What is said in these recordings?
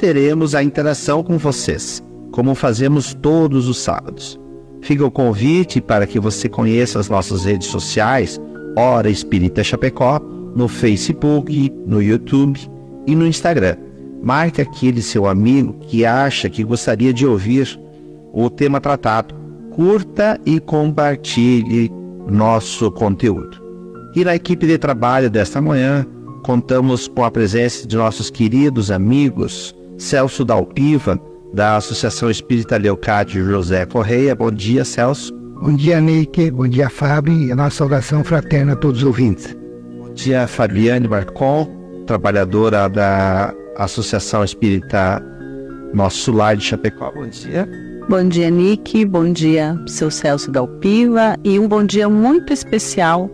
manteremos a interação com vocês, como fazemos todos os sábados. Fica o convite para que você conheça as nossas redes sociais, Hora Espírita Chapecó, no Facebook, no YouTube e no Instagram. Marque aquele seu amigo que acha que gostaria de ouvir o tema tratado. Curta e compartilhe nosso conteúdo. E na equipe de trabalho desta manhã, contamos com a presença de nossos queridos amigos Celso Dalpiva, da Associação Espírita Leocádio José Correia. Bom dia, Celso. Bom dia, Nick. Bom dia, Fábio. E a nossa saudação fraterna a todos os ouvintes. Bom dia, Fabiane Marcon, trabalhadora da Associação Espírita Nosso Lar de Chapecó. Bom dia. Bom dia, Nick. Bom dia, seu Celso Dalpiva. E um bom dia muito especial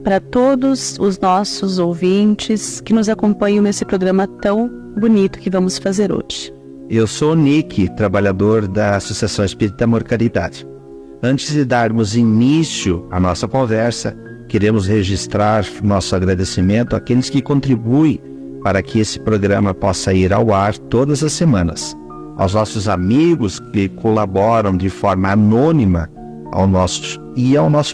para todos os nossos ouvintes que nos acompanham nesse programa tão bonito que vamos fazer hoje. Eu sou o Nick, trabalhador da Associação Espírita Amor Caridade. Antes de darmos início à nossa conversa, queremos registrar nosso agradecimento àqueles que contribuem para que esse programa possa ir ao ar todas as semanas. Aos nossos amigos que colaboram de forma anônima ao nosso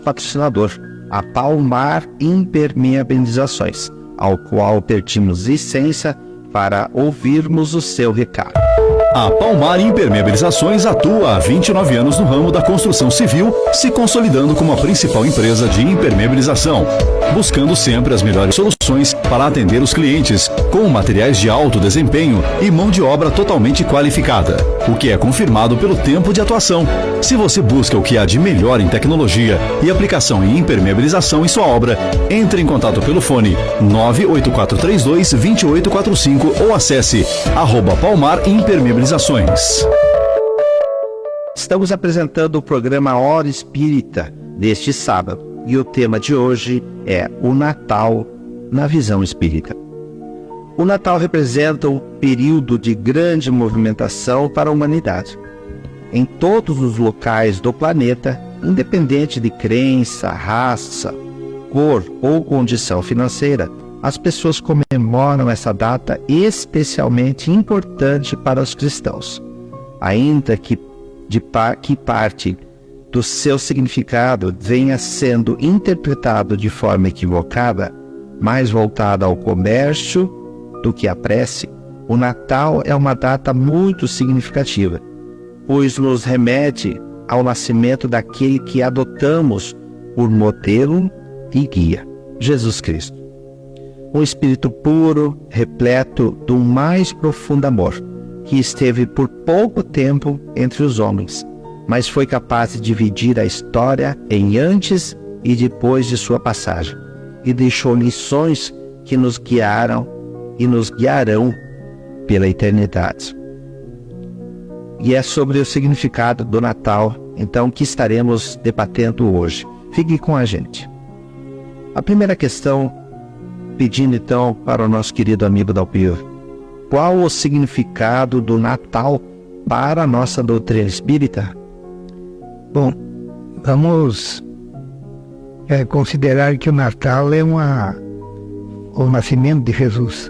patrocinador, a Palmar Impermeabilizações, ao qual pedimos licença para ouvirmos o seu recado. A Palmar Impermeabilizações atua há 29 anos no ramo da construção civil, se consolidando como a principal empresa de impermeabilização, buscando sempre as melhores soluções para atender os clientes, com materiais de alto desempenho e mão de obra totalmente qualificada, o que é confirmado pelo tempo de atuação. Se você busca o que há de melhor em tecnologia e aplicação em impermeabilização em sua obra, entre em contato pelo fone 98432-2845 ou acesse @Palmar Impermeabilizações. Estamos apresentando o programa Hora Espírita deste sábado e o tema de hoje é o Natal na visão espírita. O Natal representa um período de grande movimentação para a humanidade. Em todos os locais do planeta, independente de crença, raça, cor ou condição financeira, as pessoas comemoram essa data especialmente importante para os cristãos. Ainda que parte do seu significado venha sendo interpretado de forma equivocada, mais voltada ao comércio do que à prece, o Natal é uma data muito significativa, pois nos remete ao nascimento daquele que adotamos por modelo e guia, Jesus Cristo. Um espírito puro, repleto do mais profundo amor, que esteve por pouco tempo entre os homens, mas foi capaz de dividir a história em antes e depois de sua passagem, e deixou lições que nos guiaram e nos guiarão pela eternidade. E é sobre o significado do Natal, então, que estaremos debatendo hoje. Fique com a gente. A primeira questão, pedindo então para o nosso querido amigo Dalpiva, qual o significado do Natal para a nossa doutrina espírita? Bom, vamos considerar que o Natal é o nascimento de Jesus,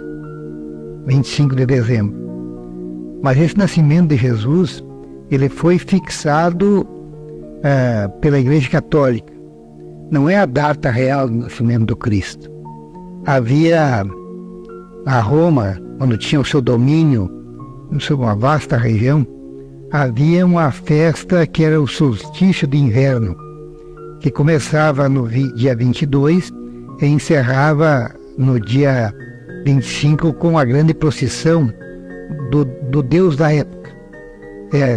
25 de dezembro. Mas esse nascimento de Jesus, ele foi fixado pela Igreja Católica. Não é a data real do nascimento do Cristo. Havia a Roma, quando tinha o seu domínio sobre uma vasta região, havia uma festa que era o solstício de inverno, que começava no dia 22 e encerrava no dia 25 com a grande procissão do Deus da época,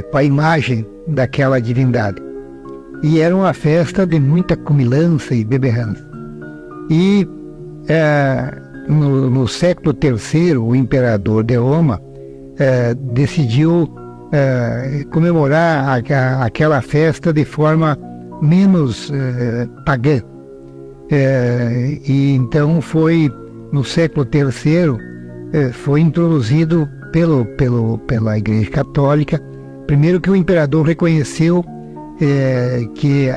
com a imagem daquela divindade. E era uma festa de muita comilança e beberrança. E no século III, o imperador de Roma decidiu comemorar aquela festa de forma menos pagã. E então foi, no século III, foi introduzido pela Igreja Católica. Primeiro que o imperador reconheceu que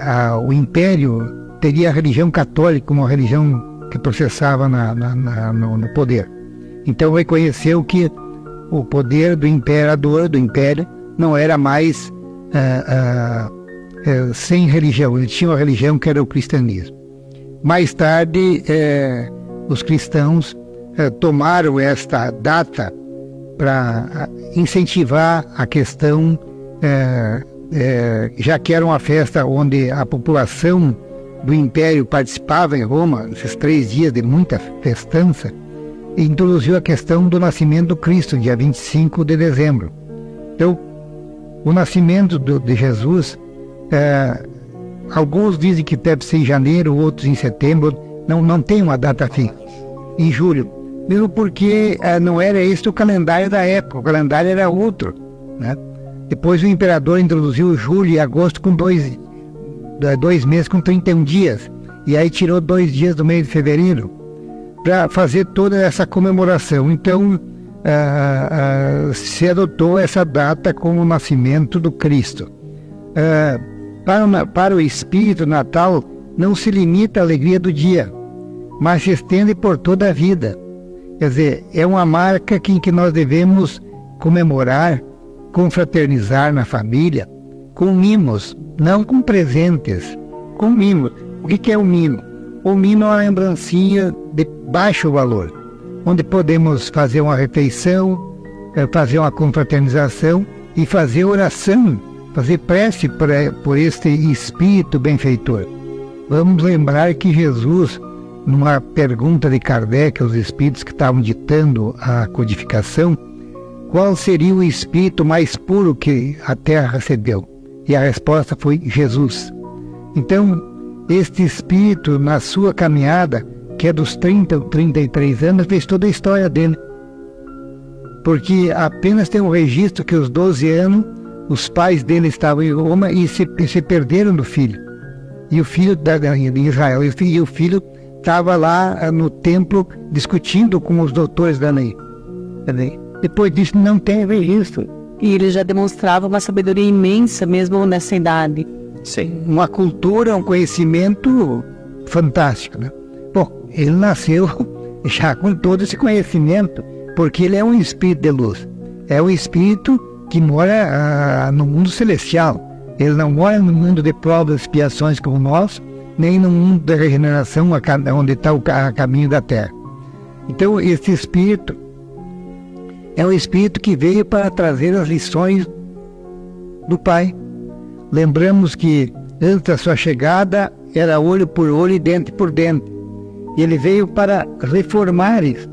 o império teria a religião católica como a religião que processava no poder. Então reconheceu que o poder do imperador, do império, não era mais sem religião. Ele tinha uma religião que era o cristianismo. Mais tarde, os cristãos tomaram esta data para incentivar a questão, já que era uma festa onde a população do Império participava em Roma, esses 3 dias de muita festança, e introduziu a questão do nascimento do Cristo, dia 25 de dezembro. Então, o nascimento de Jesus, alguns dizem que deve ser em janeiro, outros em setembro, não tem uma data fixa, em julho, mesmo porque não era esse o calendário da época, o calendário era outro, né? Depois o imperador introduziu julho e agosto com 2 meses com 31 dias, e aí tirou 2 dias do mês de fevereiro, para fazer toda essa comemoração. Então, se adotou essa data como o nascimento do Cristo. Para o espírito, Natal não se limita à alegria do dia, mas se estende por toda a vida. Quer dizer, é uma marca em que nós devemos comemorar, confraternizar na família, com mimos, não com presentes, com mimos. O que é o mimo? O mimo é uma lembrancinha de baixo valor, onde podemos fazer uma refeição, fazer uma confraternização e fazer oração, fazer prece por este espírito benfeitor. Vamos lembrar que Jesus, numa pergunta de Kardec aos espíritos que estavam ditando a codificação, qual seria o espírito mais puro que a Terra recebeu? E a resposta foi Jesus. Então, este espírito, na sua caminhada, que é dos 30 ou 33 anos, fez toda a história dele. Porque apenas tem um registro que aos 12 anos, os pais dele estavam em Roma e se perderam do filho. E o filho de Israel, e o filho estava lá no templo discutindo com os doutores da lei. Depois disso não tem registro. E ele já demonstrava uma sabedoria imensa mesmo nessa idade. Sim. Uma cultura, um conhecimento fantástico, né? Bom, ele nasceu já com todo esse conhecimento, porque ele é um espírito de luz. É um espírito que mora no mundo celestial. Ele não mora no mundo de provas e expiações como nós, nem no mundo da regeneração, onde está o caminho da Terra. Então, esse espírito é um espírito que veio para trazer as lições do Pai. Lembramos que antes da sua chegada era olho por olho e dente por dente. E ele veio para reformar isso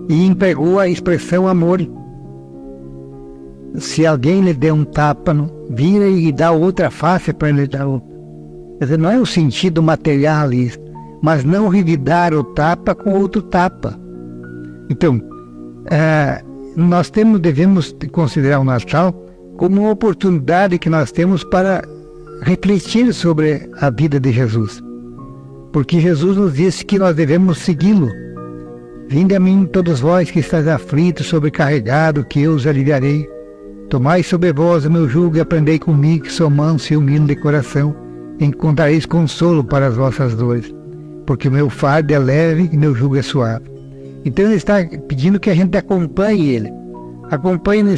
e empregou a expressão amor. Se alguém lhe der um tapa, vira e dá outra face para ele dar outra. Quer dizer, não é o sentido materialista, mas não revidar o tapa com outro tapa. Então, nós devemos considerar o Natal como uma oportunidade que nós temos para refletir sobre a vida de Jesus. Porque Jesus nos disse que nós devemos segui-lo. Vinde a mim todos vós que estáis aflitos, sobrecarregados, que eu os aliviarei. Tomai sobre vós o meu jugo e aprendei comigo, que sou manso e humilde de coração. Encontrareis consolo para as vossas dores, porque o meu fardo é leve e meu jugo é suave. Então ele está pedindo que a gente acompanhe ele. Acompanhe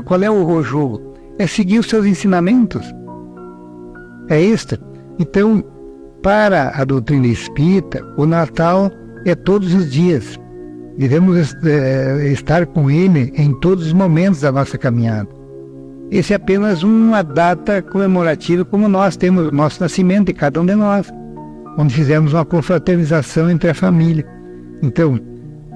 qual é o jugo? É seguir os seus ensinamentos. É isto. Então, para a doutrina espírita, o Natal é todos os dias. Devemos estar com ele em todos os momentos da nossa caminhada. Esse é apenas uma data comemorativa, como nós temos o nosso nascimento de cada um de nós, onde fizemos uma confraternização entre a família. Então,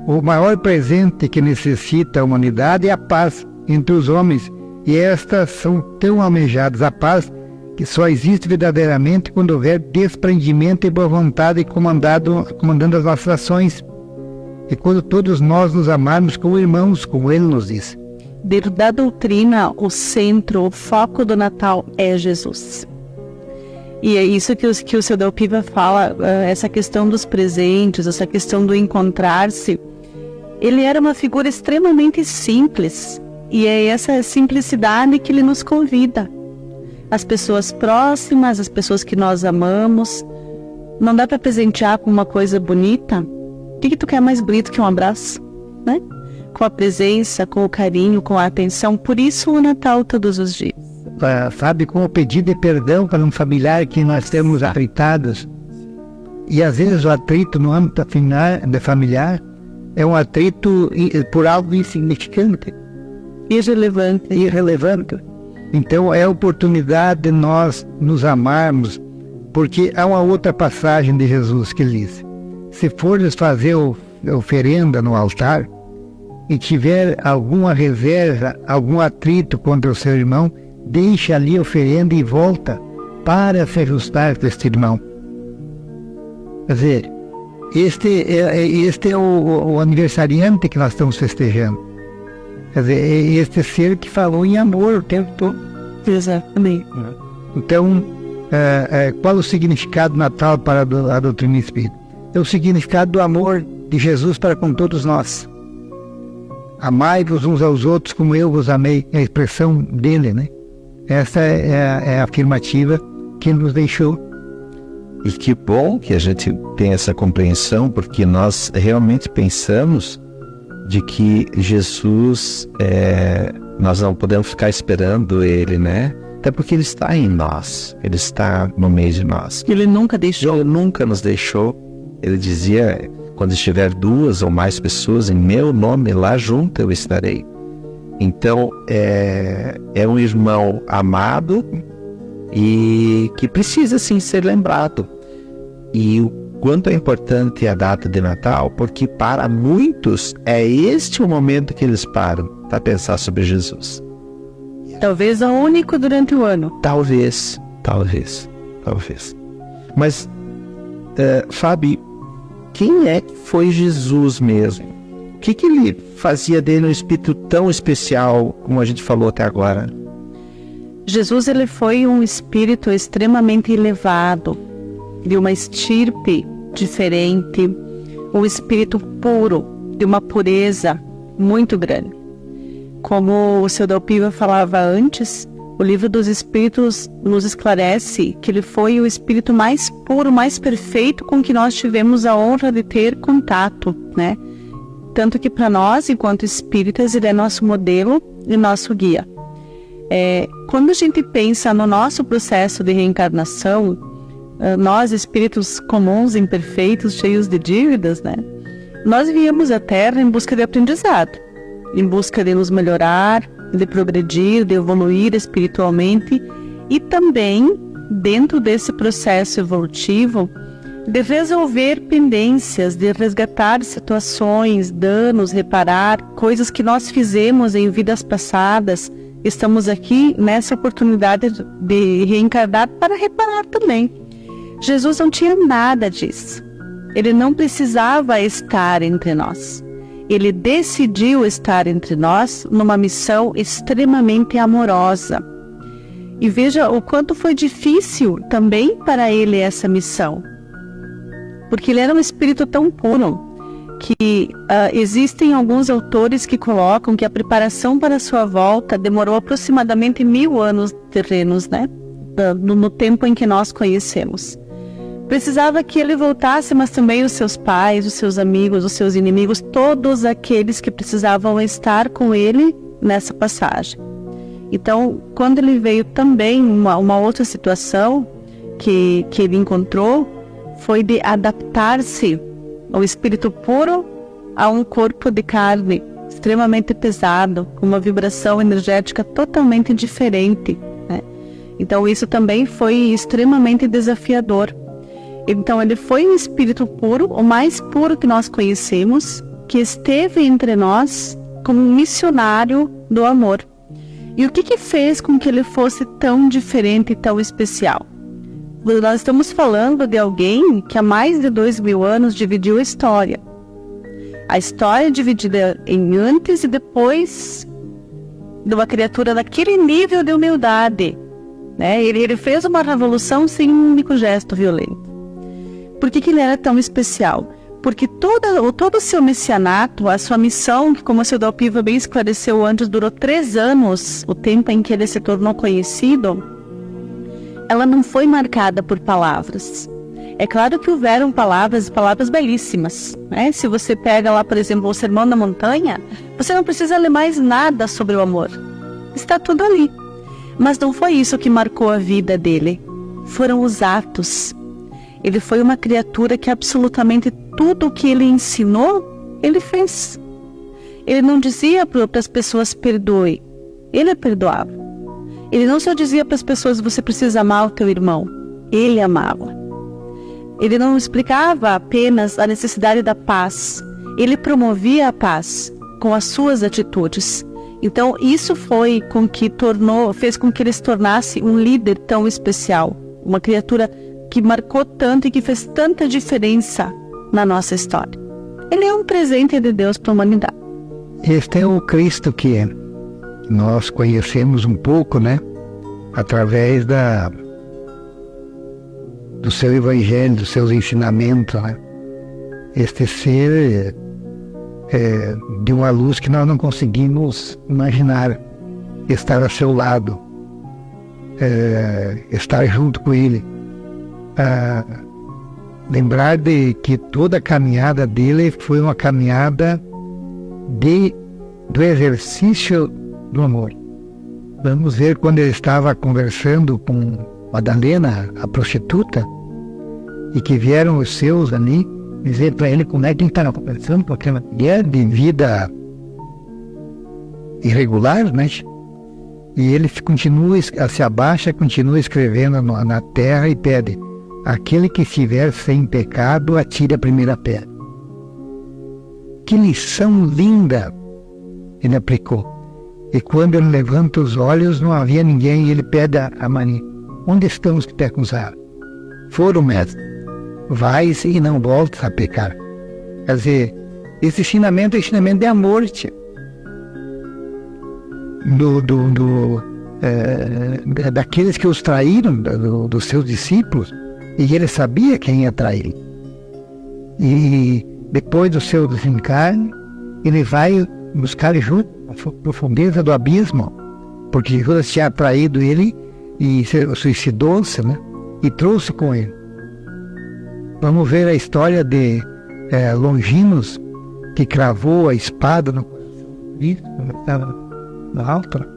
o maior presente que necessita a humanidade é a paz entre os homens, e estas são tão almejadas. A paz que só existe verdadeiramente quando houver desprendimento e boa vontade comandando as nossas ações, e quando todos nós nos amarmos como irmãos, como ele nos disse. Dentro da doutrina, o centro, o foco do Natal é Jesus. E é isso que o seu Delpiva fala, essa questão dos presentes, essa questão do encontrar-se. Ele era uma figura extremamente simples, e é essa simplicidade que ele nos convida. As pessoas próximas, as pessoas que nós amamos. Não dá para presentear com uma coisa bonita? O que tu quer mais bonito que um abraço? Né? com a presença, com o carinho, com a atenção. Por isso o Natal todos os dias. Sabe, com o pedido de perdão para um familiar que nós temos atritados. E às vezes o atrito no âmbito familiar é um atrito por algo insignificante. Irrelevante. Então é a oportunidade de nós nos amarmos, porque há uma outra passagem de Jesus que diz: se fores fazer oferenda no altar e tiver alguma reserva, algum atrito contra o seu irmão, deixa ali a oferenda e volta para se ajustar com este irmão. Quer dizer, este é o aniversariante que nós estamos festejando. Quer dizer, é este ser que falou em amor o tempo todo. Exatamente. Então, qual o significado do Natal para a doutrina espírita? É o significado do amor de Jesus para com todos nós. Amai-vos uns aos outros como eu vos amei, é a expressão dele, né? Essa é a afirmativa que nos deixou. E que bom que a gente tem essa compreensão, porque nós realmente pensamos de que Jesus, nós não podemos ficar esperando ele, né? Até porque ele está em nós, ele está no meio de nós. Ele nunca deixou. Ele nunca nos deixou. Ele dizia, quando estiver 2 ou mais pessoas em meu nome, lá junto eu estarei. Então, é um irmão amado e que precisa sim ser lembrado. E o quanto é importante a data de Natal, porque para muitos é este o momento que eles param para pensar sobre Jesus. Talvez o único durante o ano. Talvez. Mas, Fábio, quem é que foi Jesus mesmo? O que ele fazia dele um espírito tão especial, como a gente falou até agora? Jesus, ele foi um espírito extremamente elevado, de uma estirpe diferente, um espírito puro, de uma pureza muito grande. Como o seu Dalpiva falava antes, o livro dos Espíritos nos esclarece que ele foi o espírito mais puro, mais perfeito com que nós tivemos a honra de ter contato, né? Tanto que para nós, enquanto espíritas, ele é nosso modelo e nosso guia. Quando a gente pensa no nosso processo de reencarnação, nós, espíritos comuns, imperfeitos, cheios de dívidas, né? Nós viemos à Terra em busca de aprendizado, em busca de nos melhorar, de progredir, de evoluir espiritualmente e também, dentro desse processo evolutivo, de resolver pendências, de resgatar situações, danos, reparar coisas que nós fizemos em vidas passadas. Estamos aqui nessa oportunidade de reencarnar para reparar também. Jesus não tinha nada disso. Ele não precisava estar entre nós. Ele decidiu estar entre nós numa missão extremamente amorosa. E veja o quanto foi difícil também para ele essa missão. Porque ele era um espírito tão puro que existem alguns autores que colocam que a preparação para sua volta demorou aproximadamente 1000 anos terrenos, né? No tempo em que nós conhecemos. Precisava que ele voltasse, mas também os seus pais, os seus amigos, os seus inimigos, todos aqueles que precisavam estar com ele nessa passagem. Então, quando ele veio também, uma outra situação que ele encontrou foi de adaptar-se ao espírito puro a um corpo de carne extremamente pesado, com uma vibração energética totalmente diferente, né? Então, isso também foi extremamente desafiador. Então ele foi um espírito puro, o mais puro que nós conhecemos, que esteve entre nós como um missionário do amor. E o que fez com que ele fosse tão diferente e tão especial? Nós estamos falando de alguém que há mais de 2000 anos dividiu a história. A história dividida em antes e depois de uma criatura daquele nível de humildade, né? Ele fez uma revolução sem um único gesto violento. Por que ele era tão especial? Porque todo o seu messianato, a sua missão, que como o seu Dalpiva bem esclareceu antes, durou 3 anos, o tempo em que ele se tornou conhecido, ela não foi marcada por palavras. É claro que houveram palavras belíssimas, né? Se você pega lá, por exemplo, o Sermão da Montanha, você não precisa ler mais nada sobre o amor. Está tudo ali. Mas não foi isso que marcou a vida dele. Foram os atos. Ele foi uma criatura que absolutamente tudo o que ele ensinou, ele fez. Ele não dizia para as pessoas perdoe. Ele perdoava. Ele não só dizia para as pessoas você precisa amar o teu irmão. Ele amava. Ele não explicava apenas a necessidade da paz. Ele promovia a paz com as suas atitudes. Então, isso foi com que fez com que ele se tornasse um líder tão especial. Uma criatura que marcou tanto e que fez tanta diferença na nossa história. Ele é um presente de Deus para a humanidade. Este é o Cristo que nós conhecemos um pouco, né? Através do seu evangelho, dos seus ensinamentos, né? Este ser de uma luz que nós não conseguimos imaginar, estar ao seu lado, estar junto com ele. Lembrar de que toda a caminhada dele foi uma caminhada do exercício do amor. Vamos ver quando ele estava conversando com Madalena, a prostituta, e que vieram os seus ali dizer para ele como é que ele estava conversando com aquela mulher de vida irregular, né? E ele se abaixa, continua escrevendo na terra e pede: aquele que estiver sem pecado, atire a primeira pedra. Que lição linda ele aplicou. E quando ele levanta os olhos, não havia ninguém, e ele pede a Maria: onde estão os que te acusaram? Foram, mestre. Vais e não voltes a pecar. Quer dizer, esse ensinamento é ensinamento de amor, tio. Daqueles que os traíram, dos seus discípulos, e ele sabia quem ia trair. E depois do seu desencarne, ele vai buscar junto a profundeza do abismo, porque Judas tinha traído ele e suicidou-se, né? E trouxe com ele. Vamos ver a história de Longinos, que cravou a espada no coração de Cristo, quando estava na altura,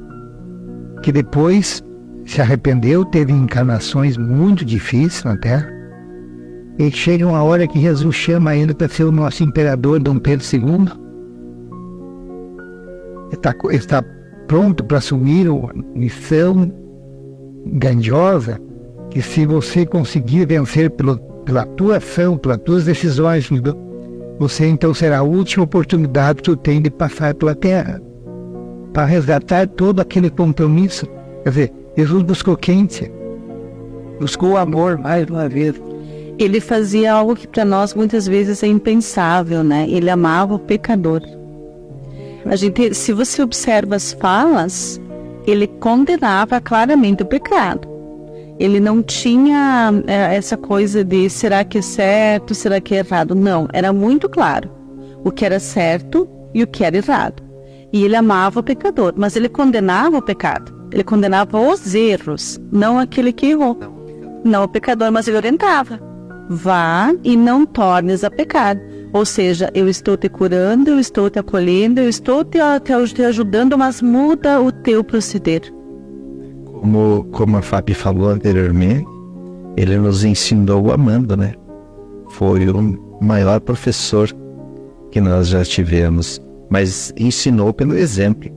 que depois se arrependeu, teve encarnações muito difíceis na Terra, e chega uma hora que Jesus chama ele para ser o nosso imperador Dom Pedro II. Está pronto para assumir uma missão grandiosa, que se você conseguir vencer pela tua ação, pelas tuas decisões, você então será a última oportunidade que tu tem de passar pela Terra, para resgatar todo aquele compromisso. Quer dizer, Jesus buscou quem? Buscou o amor mais uma vez. Ele fazia algo que para nós muitas vezes é impensável, né? Ele amava o pecador. Se você observa as falas, ele condenava claramente o pecado. Ele não tinha essa coisa de será que é certo, será que é errado. Não, era muito claro o que era certo e o que era errado. E ele amava o pecador, mas ele condenava o pecado. Ele condenava os erros, não aquele que errou. Não o pecador, mas ele orientava. Vá e não tornes a pecar. Ou seja, eu estou te curando, eu estou te acolhendo, eu estou te ajudando, mas muda o teu proceder. Como a Fábio falou anteriormente, ele nos ensinou amando, né? Foi o maior professor que nós já tivemos, mas ensinou pelo exemplo.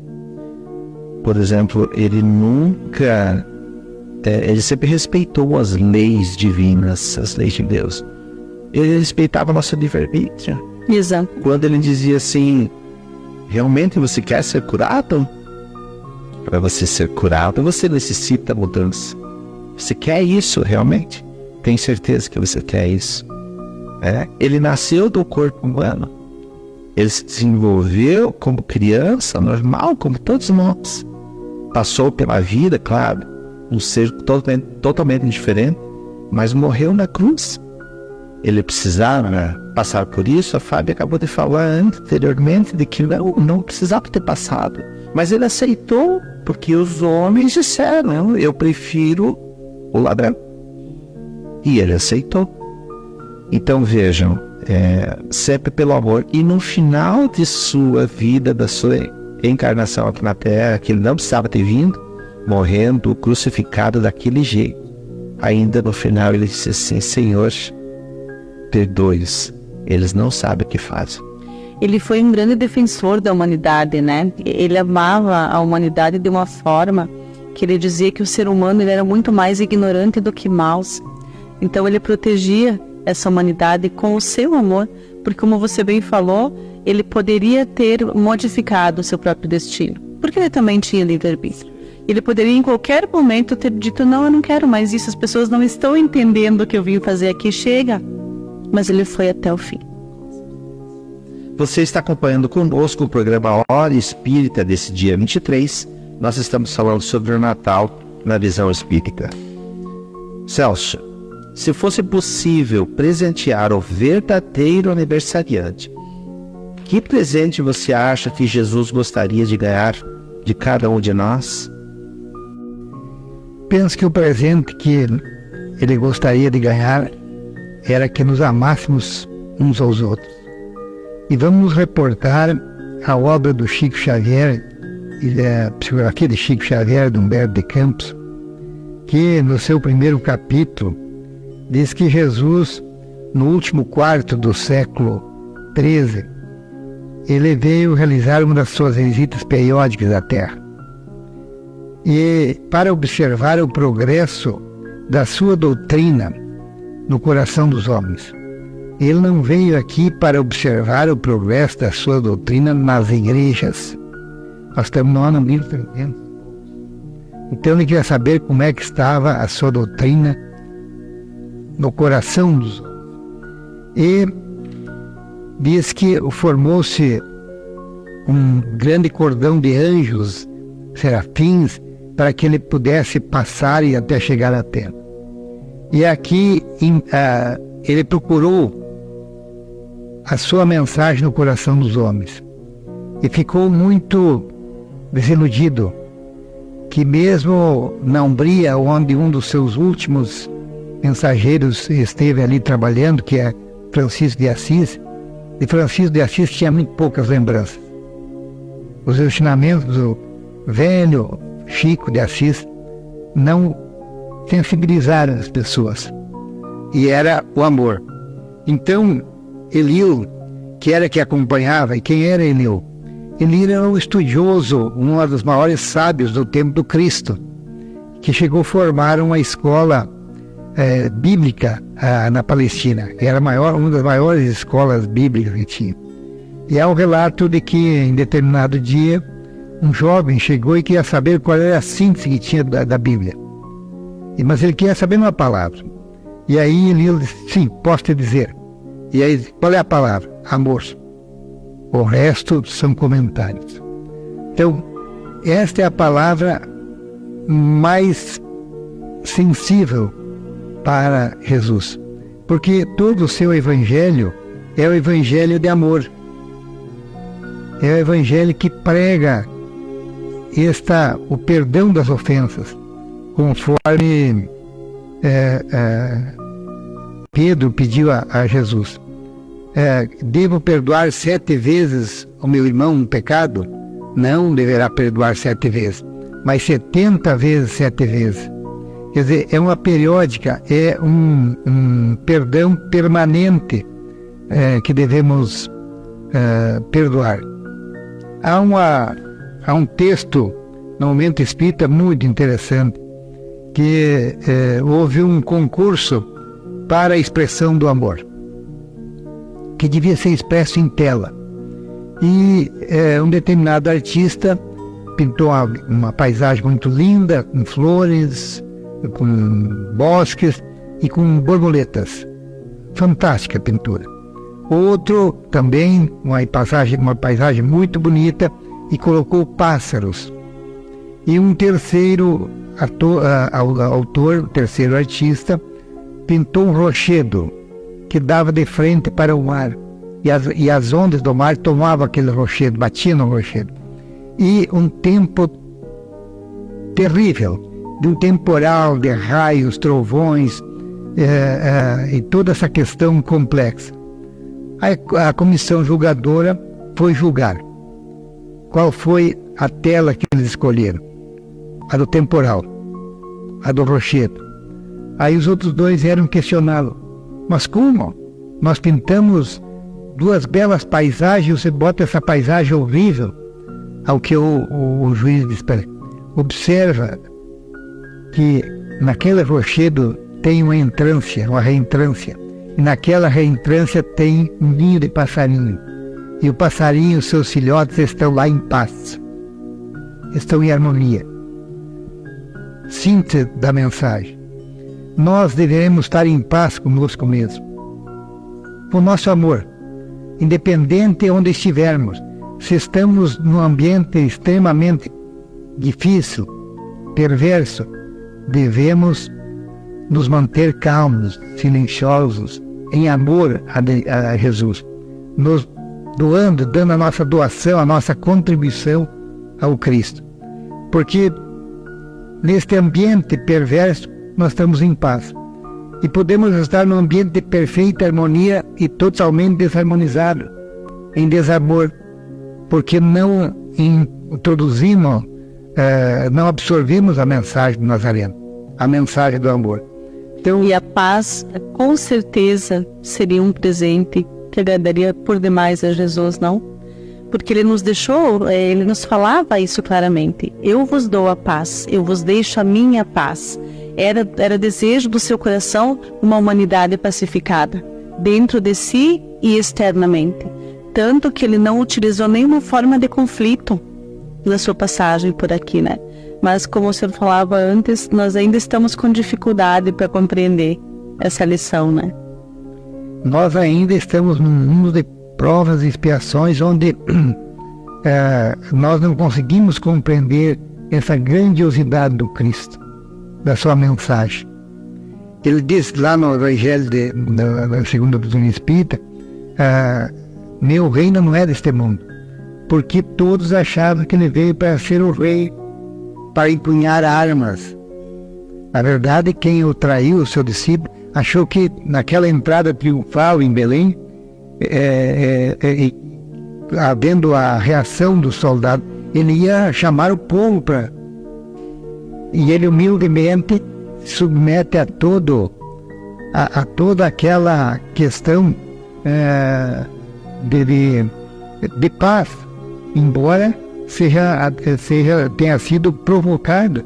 Por exemplo, ele ele sempre respeitou as leis divinas, as leis de Deus. Ele respeitava a nossa livre-arbítrio. Exato. Quando ele dizia assim: realmente você quer ser curado? Para você ser curado, você necessita mudança. Você quer isso realmente? Tem certeza que você quer isso? Ele nasceu do corpo humano. Ele se desenvolveu como criança, normal, como todos nós. Passou pela vida, claro, um ser totalmente diferente, mas morreu na cruz. Ele precisava passar por isso. A Fábio acabou de falar anteriormente de que não precisava ter passado. Mas ele aceitou, porque os homens disseram: eu prefiro o ladrão. E ele aceitou. Então vejam, sempre pelo amor. E no final de sua vida, da sua encarnação aqui na Terra, que ele não precisava ter vindo, morrendo, crucificado daquele jeito, ainda no final ele disse assim: Senhor, perdoe-os, eles não sabem o que fazem. Ele foi um grande defensor da humanidade, né? Ele amava a humanidade de uma forma que ele dizia que o ser humano ele era muito mais ignorante do que maus. Então ele protegia essa humanidade com o seu amor, porque, como você bem falou, ele poderia ter modificado o seu próprio destino, porque ele também tinha livre-arbítrio. Ele poderia em qualquer momento ter dito: não, eu não quero mais isso, as pessoas não estão entendendo o que eu vim fazer aqui, chega. Mas ele foi até o fim. Você está acompanhando conosco o programa Hora Espírita desse dia 23. Nós estamos falando sobre o Natal na visão espírita. Celso, se fosse possível presentear o verdadeiro aniversariante, que presente você acha que Jesus gostaria de ganhar de cada um de nós? Penso que o presente que ele gostaria de ganhar era que nos amássemos uns aos outros. E vamos nos reportar a obra do Chico Xavier, a psicografia de Chico Xavier, de Humberto de Campos, que no seu primeiro capítulo diz que Jesus, no último quarto do século XIII, ele veio realizar uma das suas visitas periódicas à Terra. E para observar o progresso da sua doutrina no coração dos homens. Ele não veio aqui para observar o progresso da sua doutrina nas igrejas. Nós estamos no ano 1300. Então ele queria saber como é que estava a sua doutrina no coração dos homens. E diz que formou-se um grande cordão de anjos, serafins, para que ele pudesse passar e até chegar à Terra. E aqui ele procurou a sua mensagem no coração dos homens. E ficou muito desiludido que mesmo na Umbria, onde um dos seus últimos mensageiros esteve ali trabalhando, que é Francisco de Assis, e Francisco de Assis tinha muito poucas lembranças. Os ensinamentos do velho Chico de Assis não sensibilizaram as pessoas. E era o amor. Então, Elil, que era que acompanhava, e quem era Elil? Elil era um estudioso, um dos maiores sábios do tempo do Cristo, que chegou a formar uma escola bíblica na Palestina. Era uma das maiores escolas bíblicas que tinha. E há um relato de que, em determinado dia, um jovem chegou e queria saber qual era a síntese que tinha da Bíblia. Mas ele queria saber uma palavra. E aí ele disse: sim, posso te dizer. E aí, qual é a palavra? Amor. O resto são comentários. Então, esta é a palavra mais sensível para Jesus. Porque todo o seu evangelho é o evangelho de amor. É o evangelho que prega o perdão das ofensas, conforme Pedro pediu a Jesus. Devo perdoar 7 vezes ao meu irmão um pecado? Não deverá perdoar 7 vezes, mas 70 vezes 7 vezes. Quer dizer, é uma periódica, é um perdão permanente que devemos perdoar. Há um texto no Momento Espírita muito interessante, que houve um concurso para a expressão do amor, que devia ser expresso em tela. E um determinado artista pintou uma paisagem muito linda, com flores, com bosques e com borboletas. Fantástica pintura. Outro também, uma paisagem muito bonita, e colocou pássaros. E um terceiro autor, o terceiro artista, pintou um rochedo que dava de frente para o mar. E as ondas do mar tomavam aquele rochedo, batiam no rochedo. E um tempo terrível, de um temporal, de raios, trovões, e toda essa questão complexa. A comissão julgadora foi julgar. Qual foi a tela que eles escolheram? A do temporal, a do rochedo. Aí os outros dois vieram questioná-lo. Mas como? Nós pintamos 2 belas paisagens, você bota essa paisagem horrível. Ao que o juiz diz, observa que naquele rochedo tem uma reentrância. E naquela reentrância tem um ninho de passarinho. E o passarinho e os seus filhotes estão lá em paz. Estão em harmonia. Síntese da mensagem. Nós deveremos estar em paz conosco mesmo. O nosso amor, independente de onde estivermos, se estamos num ambiente extremamente difícil, perverso, devemos nos manter calmos, silenciosos, em amor a Jesus, nos dando a nossa doação, a nossa contribuição ao Cristo. Porque neste ambiente perverso nós estamos em paz. E podemos estar num ambiente de perfeita harmonia e totalmente desarmonizado, em desamor, porque não introduzimos, não absorvemos a mensagem do Nazareno, a mensagem do amor. Então, e a paz, com certeza, seria um presente que agradaria por demais a Jesus, não? Porque ele nos deixou, ele nos falava isso claramente. Eu vos dou a paz, eu vos deixo a minha paz. Era desejo do seu coração uma humanidade pacificada, dentro de si e externamente. Tanto que ele não utilizou nenhuma forma de conflito na sua passagem por aqui, né? Mas como o senhor falava antes, nós ainda estamos com dificuldade para compreender essa lição, né? Nós ainda estamos num mundo de provas e expiações onde nós não conseguimos compreender essa grandiosidade do Cristo, da sua mensagem. Ele diz lá no Evangelho segundo o Espírita, meu reino não é deste mundo, porque todos achavam que ele veio para ser o rei, para empunhar armas. Na verdade, quem o traiu, o seu discípulo, achou que naquela entrada triunfal em Belém, havendo a reação do soldado, ele ia chamar o povo para... E ele humildemente submete a toda aquela questão de paz, embora tenha sido provocado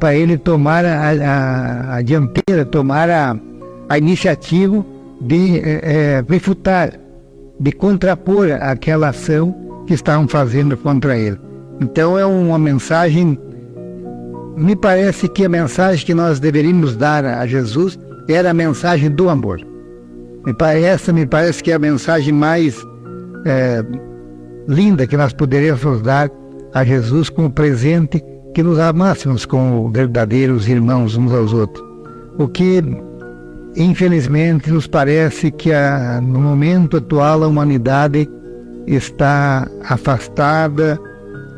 para ele tomar a dianteira, tomar a iniciativa de refutar, de contrapor aquela ação que estavam fazendo contra ele. Então é uma mensagem, me parece que a mensagem que nós deveríamos dar a Jesus era a mensagem do amor. Me parece que é a mensagem mais linda que nós poderíamos dar a Jesus como presente, que nos amássemos como verdadeiros irmãos uns aos outros. O que, infelizmente, nos parece que no momento atual a humanidade está afastada,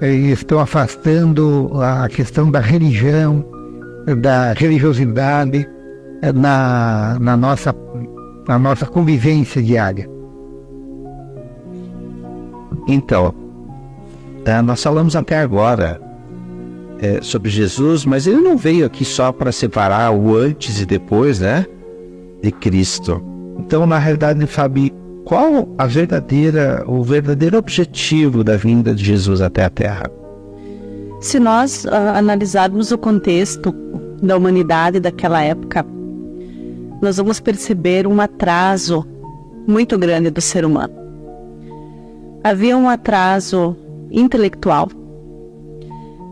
e estão afastando a questão da religião, da religiosidade na nossa convivência diária. Então, nós falamos até agora sobre Jesus, mas ele não veio aqui só para separar o antes e depois, né, de Cristo. Então, na realidade, Fabi, qual o verdadeiro objetivo da vinda de Jesus até a Terra? Se nós analisarmos o contexto da humanidade daquela época, nós vamos perceber um atraso muito grande do ser humano. Havia um atraso intelectual,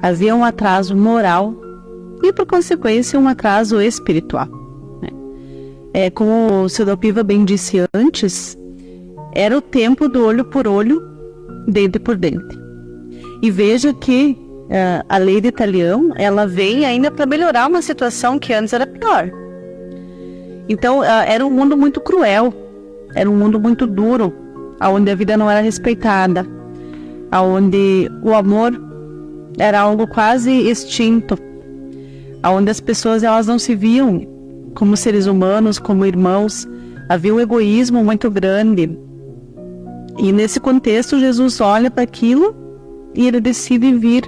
havia um atraso moral e, por consequência, um atraso espiritual. Como o Sr. Dalpiva bem disse antes, era o tempo do olho por olho, dente por dente. E veja que a lei de Talião, ela vem ainda para melhorar uma situação que antes era pior. Então, era um mundo muito cruel, era um mundo muito duro, onde a vida não era respeitada, onde o amor era algo quase extinto, onde as pessoas elas não se viam como seres humanos, como irmãos. Havia um egoísmo muito grande. E nesse contexto, Jesus olha para aquilo e ele decide vir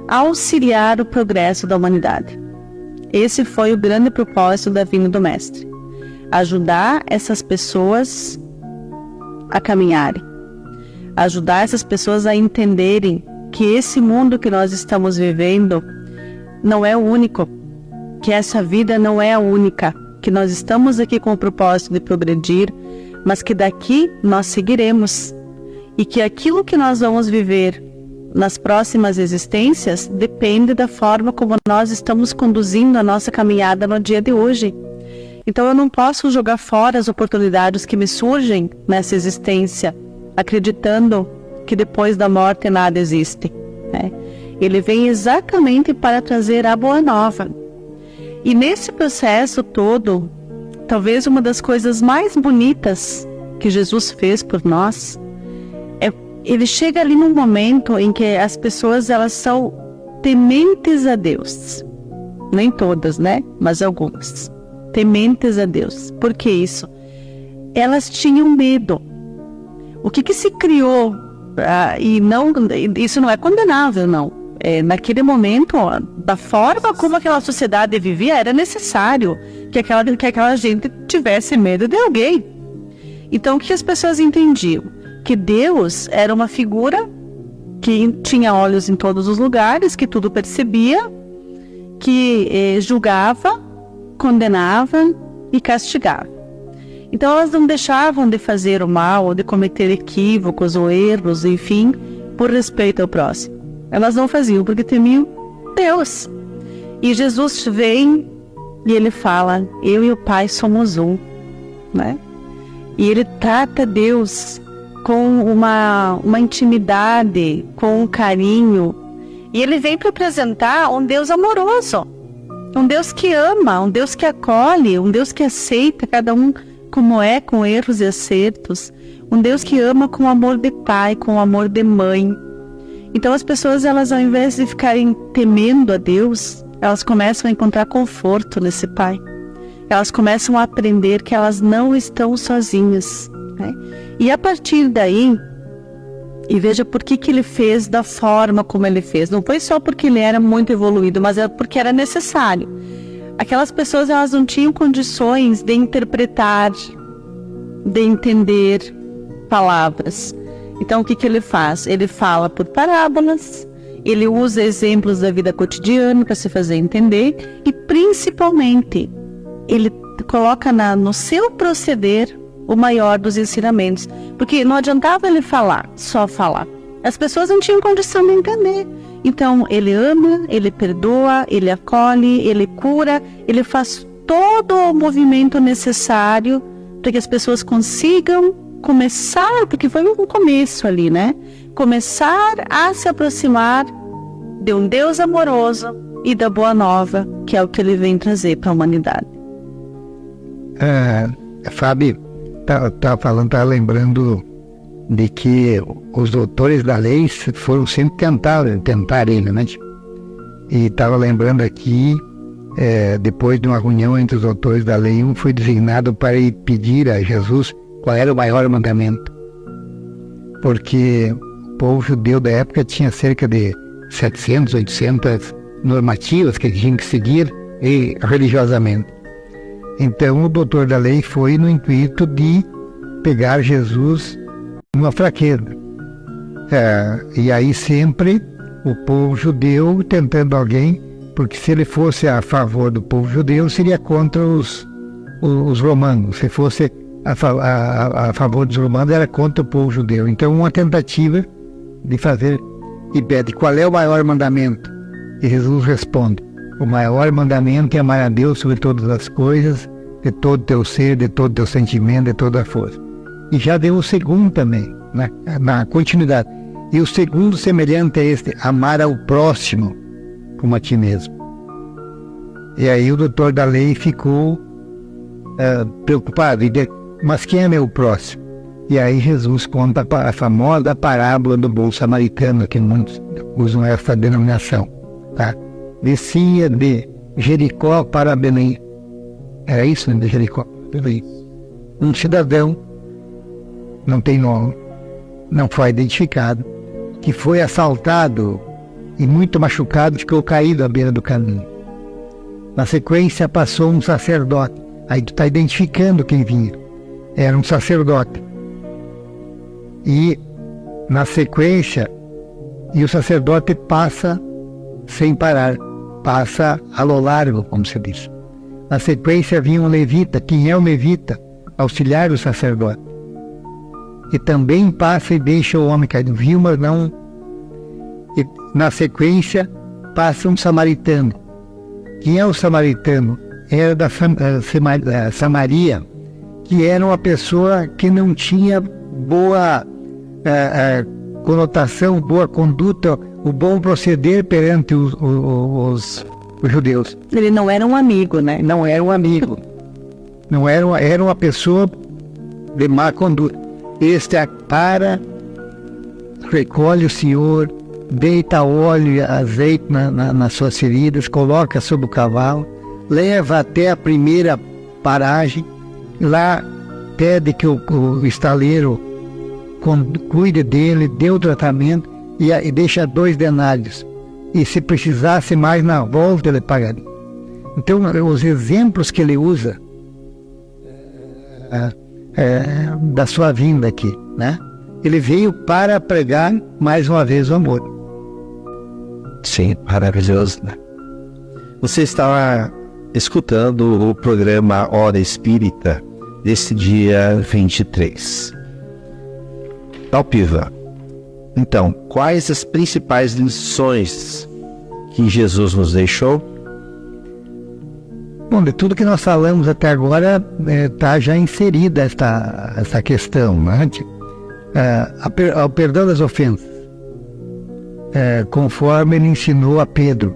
auxiliar o progresso da humanidade. Esse foi o grande propósito da vinda do Mestre. Ajudar essas pessoas a caminharem. Ajudar essas pessoas a entenderem que esse mundo que nós estamos vivendo não é o único. Que essa vida não é a única. Que nós estamos aqui com o propósito de progredir, mas que daqui nós seguiremos. E que aquilo que nós vamos viver nas próximas existências depende da forma como nós estamos conduzindo a nossa caminhada no dia de hoje. Então eu não posso jogar fora as oportunidades que me surgem nessa existência, acreditando que depois da morte nada existe, né? Ele vem exatamente para trazer a boa nova. E nesse processo todo, talvez uma das coisas mais bonitas que Jesus fez por nós, ele chega ali num momento em que as pessoas elas são tementes a Deus. Nem todas, né? Mas algumas. Tementes a Deus. Por que isso? Elas tinham medo. O que se criou? Isso não é condenável, não. Naquele momento, da forma como aquela sociedade vivia, era necessário que aquela gente tivesse medo de alguém. Então, o que as pessoas entendiam? Que Deus era uma figura que tinha olhos em todos os lugares, que tudo percebia, que julgava, condenava e castigava. Então elas não deixavam de fazer o mal, ou de cometer equívocos ou erros, enfim, por respeito ao próximo. Elas não faziam porque temiam Deus. E Jesus vem e ele fala, eu e o Pai somos um, né? E ele trata Deus com uma intimidade, com um carinho. E ele vem para apresentar um Deus amoroso, um Deus que ama, um Deus que acolhe, um Deus que aceita cada um como é, com erros e acertos, um Deus que ama com amor de pai, com amor de mãe. Então as pessoas, elas ao invés de ficarem temendo a Deus, elas começam a encontrar conforto nesse Pai. Elas começam a aprender que elas não estão sozinhas, né? E a partir daí, e veja por que ele fez da forma como ele fez. Não foi só porque ele era muito evoluído, mas é porque era necessário. Aquelas pessoas, elas não tinham condições de interpretar, de entender palavras. Então o que ele faz? Ele fala por parábolas, ele usa exemplos da vida cotidiana para se fazer entender e principalmente ele coloca no seu proceder o maior dos ensinamentos. Porque não adiantava ele falar, só falar. As pessoas não tinham condição de entender. Então ele ama, ele perdoa, ele acolhe, ele cura, ele faz todo o movimento necessário para que as pessoas consigam começar, porque foi um começo ali, né? Começar a se aproximar de um Deus amoroso e da boa nova, que é o que ele vem trazer para a humanidade. Fábio, estava lembrando de que os doutores da lei foram sempre tentar ele, né? E estava lembrando aqui, depois de uma reunião entre os doutores da lei, um foi designado para ir pedir a Jesus qual era o maior mandamento. Porque o povo judeu da época tinha cerca de 700, 800 normativas que tinham que seguir religiosamente. Então o doutor da lei foi no intuito de pegar Jesus numa fraqueza. E aí sempre o povo judeu tentando alguém, porque se ele fosse a favor do povo judeu, seria contra os romanos. Se fosse a favor dos romanos, era contra o povo judeu. Então uma tentativa de fazer, e pede, qual é o maior mandamento? E Jesus responde, o maior mandamento é amar a Deus sobre todas as coisas, de todo teu ser, de todo teu sentimento, de toda a força. E já deu o segundo também, na continuidade. E o segundo semelhante a este, amar ao próximo como a ti mesmo. E aí o doutor da lei ficou preocupado, mas quem é meu próximo? E aí Jesus conta a famosa parábola do bom samaritano, que muitos usam essa denominação. Descia de Jericó para Belém. Era isso, né, Jericó? Um cidadão, não tem nome, não foi identificado, que foi assaltado e muito machucado, ficou caído à beira do caminho. Na sequência passou um sacerdote. Aí tu está identificando quem vinha. Era um sacerdote. E na sequência, o sacerdote passa sem parar, passa a lo largo, como se diz. Na sequência vinha um levita. Quem é o levita? Auxiliar do sacerdote. E também passa e deixa o homem caído. Viu, mas não. E na sequência passa um samaritano. Quem é o samaritano? Era da Samaria, que era uma pessoa que não tinha boa conotação, boa conduta, o bom proceder perante os judeus. Ele não era um amigo, né? Não era um amigo. Não era uma pessoa de má conduta. Recolhe o Senhor, deita óleo e azeite nas suas feridas, coloca sobre o cavalo, leva até a primeira paragem, lá pede que o estaleiro cuide dele, dê o tratamento e deixa 2 denários. E se precisasse mais na volta, ele pagaria. Então, os exemplos que ele usa da sua vinda aqui, né? Ele veio para pregar mais uma vez o amor. Sim, maravilhoso, né? Você estava escutando o programa Hora Espírita desse dia 23. Dalpiva, então, quais as principais lições que Jesus nos deixou? Bom, de tudo que nós falamos até agora, está já inserida essa questão, né? Ao perdão das ofensas, conforme ele ensinou a Pedro,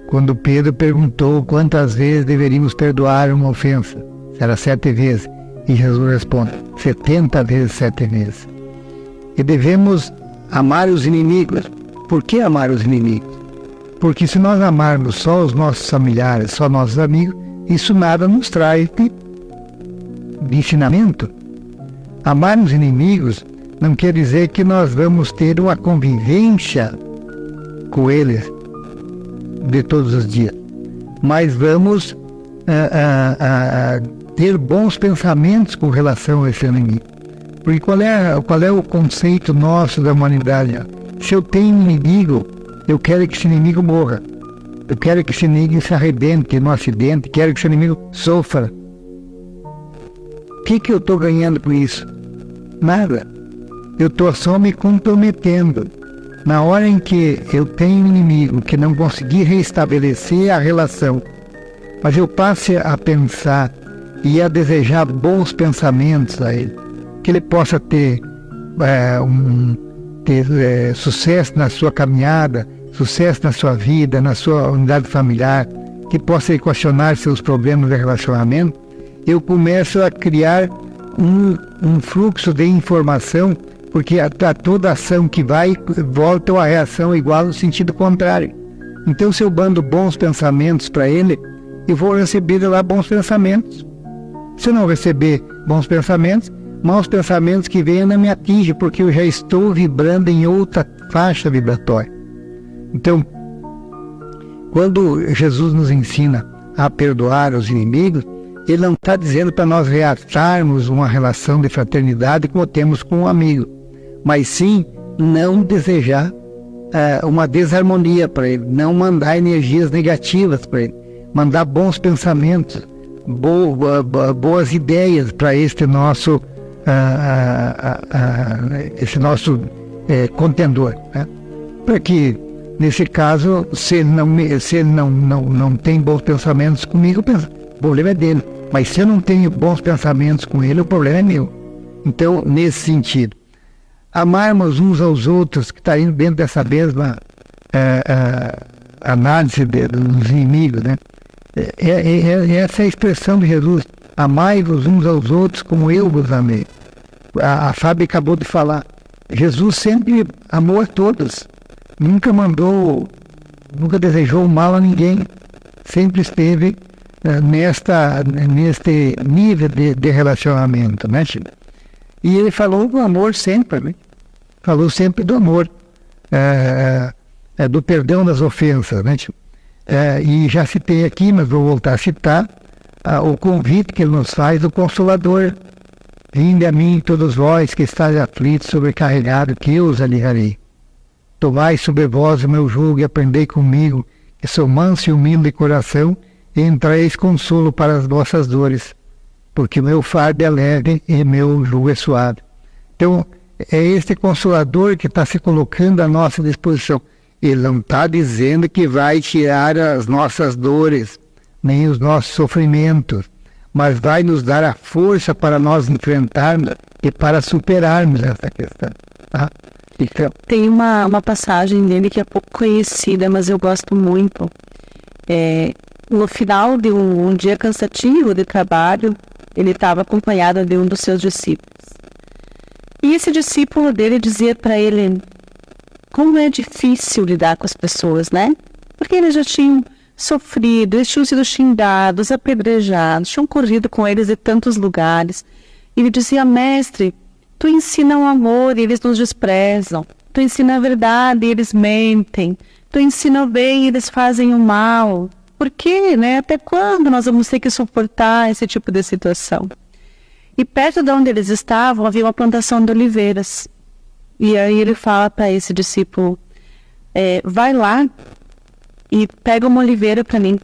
quando Pedro perguntou quantas vezes deveríamos perdoar uma ofensa, se era 7 vezes, e Jesus responde, 70 vezes 7 vezes. E devemos amar os inimigos. Por que amar os inimigos? Porque se nós amarmos só os nossos familiares, só nossos amigos, isso nada nos traz de ensinamento. Amar os inimigos não quer dizer que nós vamos ter uma convivência com eles de todos os dias, mas vamos ter bons pensamentos com relação a esse inimigo. Porque qual é o conceito nosso da humanidade? Se eu tenho um inimigo, eu quero que esse inimigo morra. Eu quero que esse inimigo se arrebente no acidente, quero que esse inimigo sofra. O que eu estou ganhando com isso? Nada. Eu estou só me comprometendo. Na hora em que eu tenho um inimigo que não consegui restabelecer a relação, mas eu passe a pensar e a desejar bons pensamentos a ele, que ele possa ter sucesso na sua caminhada, sucesso na sua vida, na sua unidade familiar, que possa equacionar seus problemas de relacionamento, eu começo a criar um fluxo de informação, porque a toda ação que vai, volta uma reação igual no sentido contrário. Então, se eu mando bons pensamentos para ele, eu vou receber de lá bons pensamentos. Se eu não receber bons pensamentos, maus pensamentos que venham não me atingem, porque eu já estou vibrando em outra faixa vibratória. Então, quando Jesus nos ensina a perdoar os inimigos, ele não está dizendo para nós reatarmos uma relação de fraternidade como temos com um amigo, mas sim não desejar uma desarmonia para ele, não mandar energias negativas para ele, mandar bons pensamentos, boas ideias para esse nosso contendor, né? Para que, nesse caso, se ele não tem bons pensamentos comigo, o problema é dele. Mas se eu não tenho bons pensamentos com ele, o problema é meu. Então, nesse sentido, amarmos uns aos outros, que está indo dentro dessa mesma análise dos inimigos, né? Essa é a expressão de Jesus, amai-vos uns aos outros como eu vos amei. A Fábio acabou de falar, Jesus sempre amou a todos, nunca desejou mal a ninguém, sempre esteve neste nível de relacionamento, né? E ele falou do amor sempre, né? Falou sempre do amor, do perdão das ofensas, né? E já citei aqui, mas vou voltar a citar, o convite que ele nos faz do Consolador. Vinde a mim todos vós que estáis aflitos, sobrecarregados, que eu os aliviarei. Tomai sobre vós o meu jugo e aprendei comigo, que sou manso e humilde de coração, e entrareis consolo para as vossas dores, porque o meu fardo é leve e meu jugo é suave. Então, é este Consolador que está se colocando à nossa disposição. Ele não está dizendo que vai tirar as nossas dores, nem os nossos sofrimentos, mas vai nos dar a força para nós enfrentarmos e para superarmos essa questão. Tá? Então, tem uma passagem dele que é pouco conhecida, mas eu gosto muito. No final de um dia cansativo de trabalho, ele estava acompanhado de um dos seus discípulos. E esse discípulo dele dizia para ele como é difícil lidar com as pessoas, né? Porque eles já tinham sofrido, eles tinham sido xingados, apedrejados, tinham corrido com eles de tantos lugares. E ele dizia: mestre, tu ensina o amor e eles nos desprezam. Tu ensina a verdade e eles mentem. Tu ensina o bem e eles fazem o mal. Por quê, né? Até quando nós vamos ter que suportar esse tipo de situação? E perto de onde eles estavam havia uma plantação de oliveiras. E aí ele fala para esse discípulo: vai lá e pega uma oliveira para mim.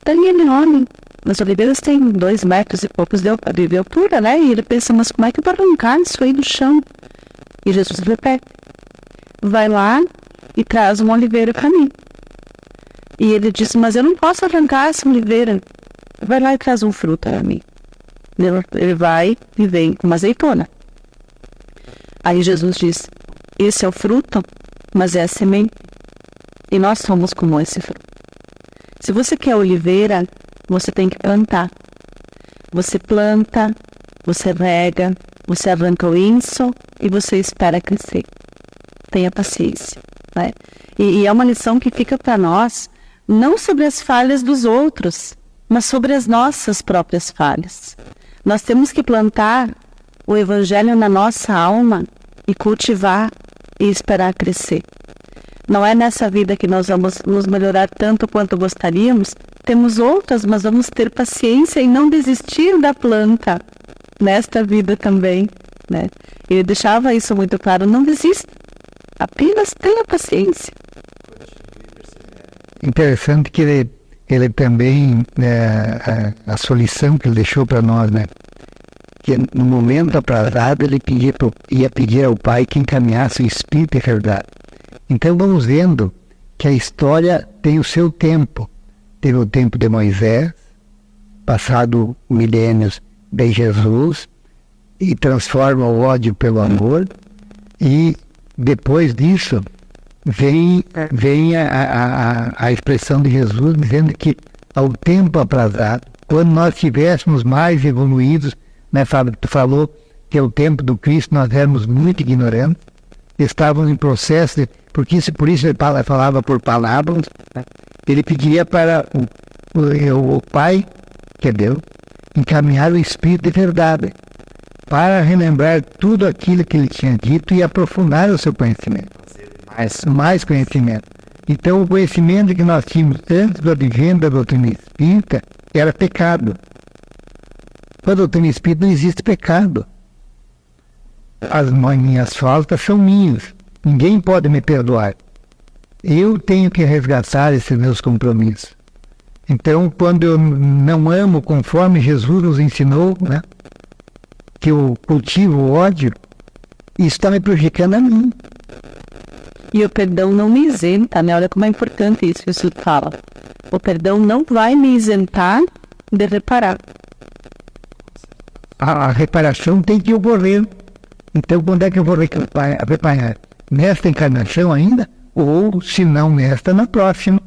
Daí ele olha, as oliveiras têm 2 metros e poucos de altura, né? E ele pensa: mas como é que eu vou arrancar isso aí do chão? E Jesus repete: vai lá e traz uma oliveira para mim. E ele disse: mas eu não posso arrancar essa oliveira. Vai lá e traz um fruto para mim. Ele vai e vem com uma azeitona. Aí Jesus diz: esse é o fruto, mas é a semente. E nós somos como esse fruto. Se você quer oliveira, você tem que plantar. Você planta, você rega, você arranca o inso e você espera crescer. Tenha paciência, né? E é uma lição que fica para nós, não sobre as falhas dos outros, mas sobre as nossas próprias falhas. Nós temos que plantar o Evangelho na nossa alma e cultivar e esperar crescer. Não é nessa vida que nós vamos nos melhorar tanto quanto gostaríamos. Temos outras, mas vamos ter paciência e não desistir da planta nesta vida também, né? Ele deixava isso muito claro: não desista, apenas tenha paciência. interessante que ele também, a sua lição que ele deixou para nós, né? Que no momento aprazado ele ia pedir ao Pai que encaminhasse o Espírito e a verdade. Então vamos vendo que a história tem o seu tempo. Teve o tempo de Moisés, passado milênios, vem Jesus e transforma o ódio pelo amor, e depois disso vem a expressão de Jesus dizendo que ao tempo aprazado, quando nós estivéssemos mais evoluídos, né, Fábio, tu falou que o tempo do Cristo nós éramos muito ignorantes, estávamos em processo, por isso ele falava por palavras, né? Ele pediria para o Pai, que é Deus, encaminhar o Espírito de verdade, para relembrar tudo aquilo que ele tinha dito e aprofundar o seu conhecimento. Mais conhecimento. Então o conhecimento que nós tínhamos antes do advento da doutrina espírita era pecado. Com a doutrina espírita não existe pecado. As minhas faltas são minhas. Ninguém pode me perdoar. Eu tenho que resgatar esses meus compromissos. Então, quando eu não amo conforme Jesus nos ensinou, né, que eu cultivo o ódio, isso está me prejudicando a mim. E o perdão não me isenta, né? Olha como é importante isso que o senhor fala. O perdão não vai me isentar de reparar. A reparação tem que ocorrer. Então, quando é que eu vou reparar? Nesta encarnação ainda? Ou, se não nesta, na próxima.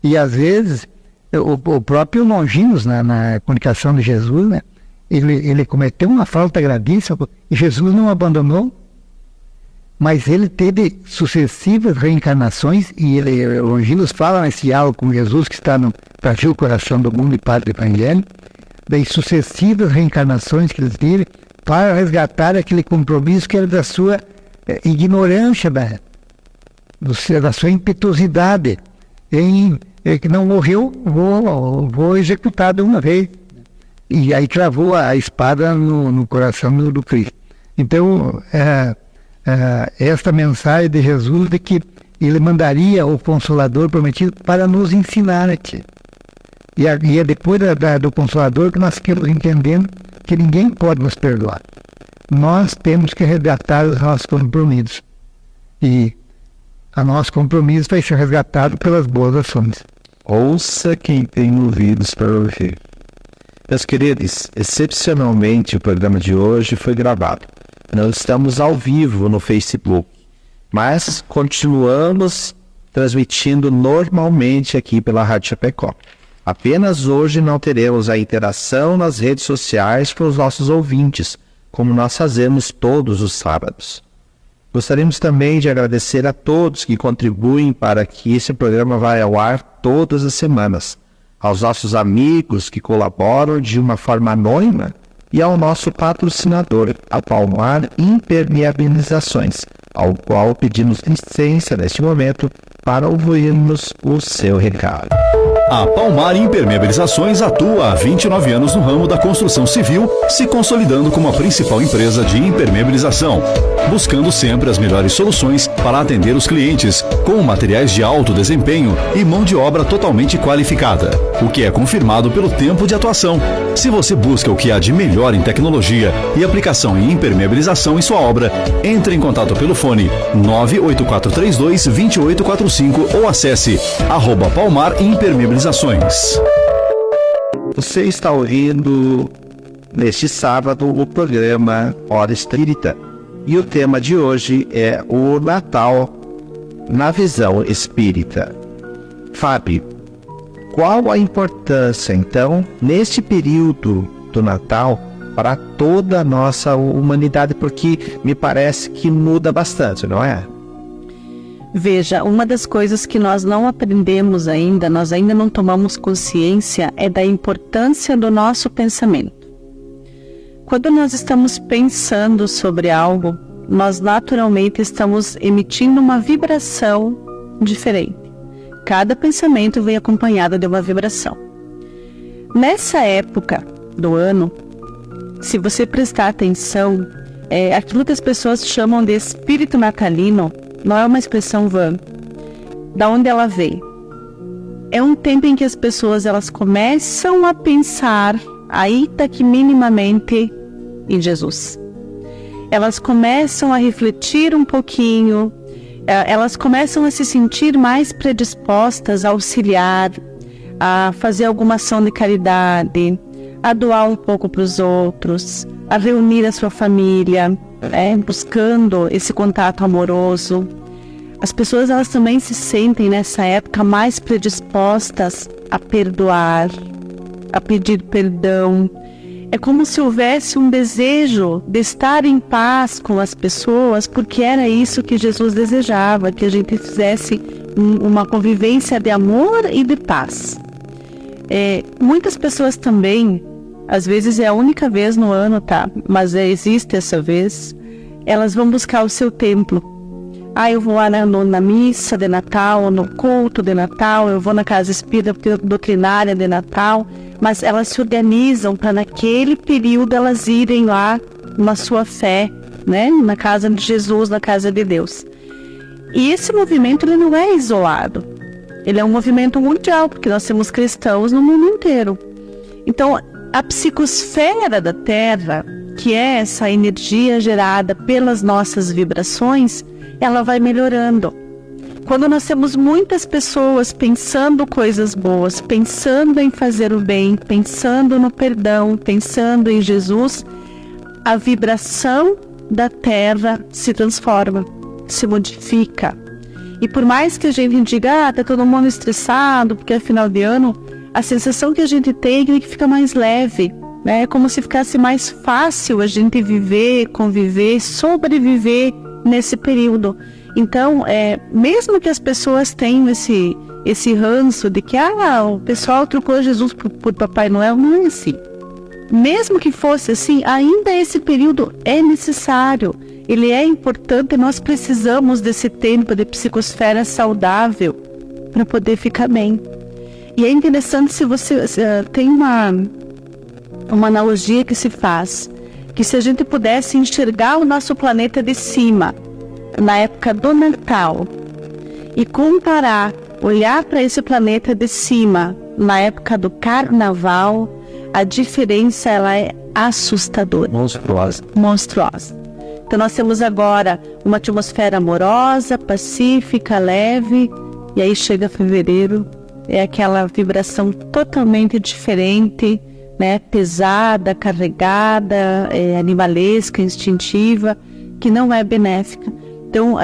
E, às vezes, o próprio Longinos, na comunicação de Jesus, né, ele cometeu uma falta gravíssima e Jesus não abandonou. mas ele teve sucessivas reencarnações, e o Longinos fala nesse diálogo com Jesus, que está no Partiu o Coração do Mundo e Padre do Evangelho, das sucessivas reencarnações que ele teve para resgatar aquele compromisso que era da sua ignorância, da sua impetuosidade, que não morreu, vou executar de uma vez. E aí travou a espada no coração do Cristo. Então, esta mensagem de Jesus de que ele mandaria o Consolador prometido para nos ensinar aqui. E é depois do Consolador que nós ficamos entendendo que ninguém pode nos perdoar. Nós temos que resgatar os nossos compromissos. E o nosso compromisso vai ser resgatado pelas boas ações. Ouça quem tem ouvidos para ouvir. Meus queridos, excepcionalmente o programa de hoje foi gravado. Não estamos ao vivo no Facebook, mas continuamos transmitindo normalmente aqui pela Rádio Chapecó. Apenas hoje não teremos a interação nas redes sociais com os nossos ouvintes, como nós fazemos todos os sábados. Gostaríamos também de agradecer a todos que contribuem para que esse programa vá ao ar todas as semanas, aos nossos amigos que colaboram de uma forma anônima e ao nosso patrocinador, a Palmar Impermeabilizações, ao qual pedimos licença neste momento para ouvirmos o seu recado. A Palmar Impermeabilizações atua há 29 anos no ramo da construção civil, se consolidando como a principal empresa de impermeabilização, buscando sempre as melhores soluções para atender os clientes, com materiais de alto desempenho e mão de obra totalmente qualificada, o que é confirmado pelo tempo de atuação. Se você busca o que há de melhor em tecnologia e aplicação em impermeabilização em sua obra, entre em contato pelo fone 98432-2845 ou acesse @Palmar Impermeabilizações. Você está ouvindo neste sábado o programa Hora Espírita e o tema de hoje é o Natal na visão espírita. Fábio, qual a importância então neste período do Natal para toda a nossa humanidade? Porque me parece que muda bastante, não é? Veja, uma das coisas que nós não aprendemos ainda, nós ainda não tomamos consciência, é da importância do nosso pensamento. Quando nós estamos pensando sobre algo, nós naturalmente estamos emitindo uma vibração diferente. Cada pensamento vem acompanhado de uma vibração. Nessa época do ano, se você prestar atenção, aquilo que as pessoas chamam de espírito natalino, não é uma expressão vã. Da onde ela vem? É um tempo em que as pessoas elas começam a pensar, ainda que minimamente, em Jesus. Elas começam a refletir um pouquinho, elas começam a se sentir mais predispostas a auxiliar, a fazer alguma ação de caridade, a doar um pouco para os outros, a reunir a sua família, buscando esse contato amoroso. As pessoas elas também se sentem nessa época mais predispostas a perdoar, a pedir perdão. É como se houvesse um desejo de estar em paz com as pessoas, porque era isso que Jesus desejava, que a gente fizesse uma convivência de amor e de paz. Muitas pessoas também, às vezes é a única vez no ano, tá? Mas existe essa vez, elas vão buscar o seu templo. Eu vou lá na missa de Natal, no culto de Natal, eu vou na casa espírita doutrinária de Natal, mas elas se organizam para naquele período elas irem lá na sua fé, né? Na casa de Jesus, na casa de Deus. E esse movimento ele não é isolado, ele é um movimento mundial, porque nós temos cristãos no mundo inteiro. Então, a psicosfera da Terra, que é essa energia gerada pelas nossas vibrações, ela vai melhorando. Quando nós temos muitas pessoas pensando coisas boas, pensando em fazer o bem, pensando no perdão, pensando em Jesus, a vibração da Terra se transforma, se modifica. E por mais que a gente diga, tá todo mundo estressado, porque é final de ano, a sensação que a gente tem é que fica mais leve, né? É como se ficasse mais fácil a gente viver, conviver, sobreviver nesse período. Então, mesmo que as pessoas tenham esse ranço de que o pessoal trocou Jesus por Papai Noel, não é assim. Mesmo que fosse assim, ainda esse período é necessário, ele é importante, nós precisamos desse tempo de psicosfera saudável para poder ficar bem. E é interessante se tem uma analogia que se faz, que se a gente pudesse enxergar o nosso planeta de cima, na época do Natal, e comparar, olhar para esse planeta de cima, na época do Carnaval, a diferença ela é assustadora. Monstruosa. Então nós temos agora uma atmosfera amorosa, pacífica, leve, e aí chega fevereiro, é aquela vibração totalmente diferente, né? Pesada, carregada, animalesca, instintiva, que não é benéfica. Então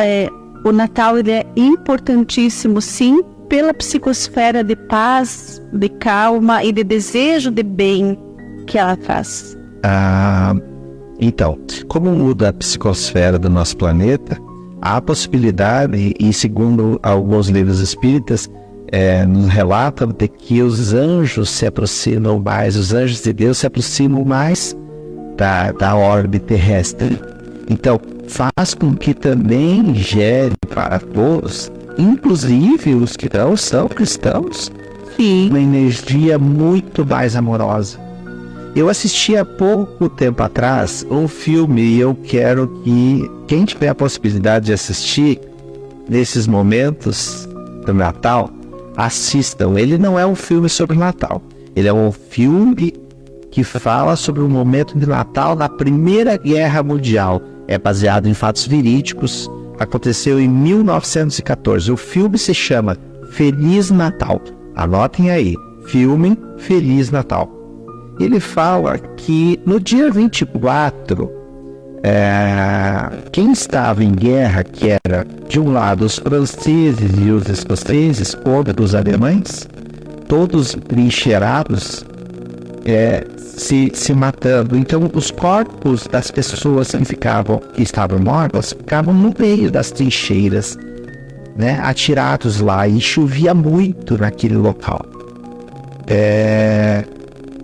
o Natal ele é importantíssimo, sim, pela psicosfera de paz, de calma e de desejo de bem que ela traz. Então, como muda a psicosfera do nosso planeta, há a possibilidade, e segundo alguns livros espíritas, nos relatam de que os anjos se aproximam mais, os anjos de Deus se aproximam mais da órbita terrestre. Então, faz com que também gere para todos, inclusive os que não são cristãos, sim, uma energia muito mais amorosa. Eu assisti há pouco tempo atrás um filme e eu quero que quem tiver a possibilidade de assistir nesses momentos do Natal, assistam. Ele não é um filme sobre Natal, ele é um filme que fala sobre o momento de Natal na Primeira Guerra Mundial. É baseado em fatos verídicos, aconteceu em 1914. O filme se chama Feliz Natal. Anotem aí, filme Feliz Natal. Ele fala que no dia 24, quem estava em guerra, que era de um lado os franceses e os escoceses contra os alemães, todos trincheirados, se matando. Então os corpos das pessoas que estavam mortas ficavam no meio das trincheiras, né, atirados lá, e chovia muito naquele local.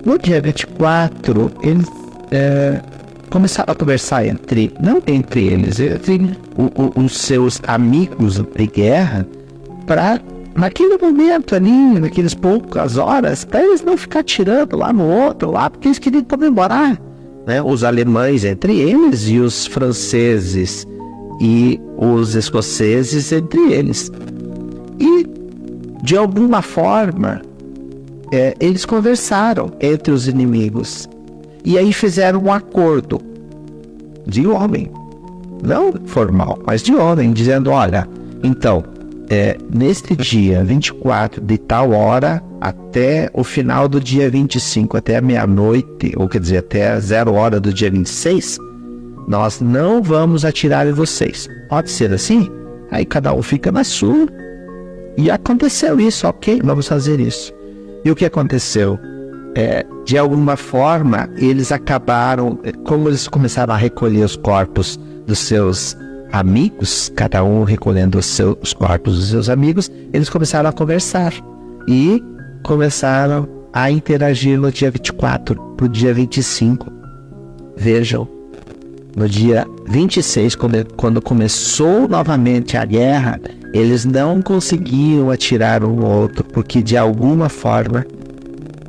No dia 24, eles começaram a conversar entre os seus amigos de guerra, para, naquele momento ali, naqueles poucas horas, para eles não ficar tirando lá no outro, porque eles queriam comemorar, né? Os alemães entre eles e os franceses e os escoceses entre eles. E, de alguma forma, eles conversaram entre os inimigos e aí fizeram um acordo de homem, não formal, mas de homem, dizendo: olha, então, neste dia 24 de tal hora até o final do dia 25, até a meia-noite, ou quer dizer, até 0 hora do dia 26, nós não vamos atirar em vocês. Pode ser assim? Aí cada um fica na sua. E aconteceu isso, ok, vamos fazer isso. E o que aconteceu? De alguma forma, eles acabaram, como eles começaram a recolher os corpos dos seus amigos, cada um recolhendo os corpos dos seus amigos, eles começaram a conversar e começaram a interagir no dia 24 para o dia 25. Vejam, no dia 26, quando começou novamente a guerra, eles não conseguiam atirar um no outro, porque de alguma forma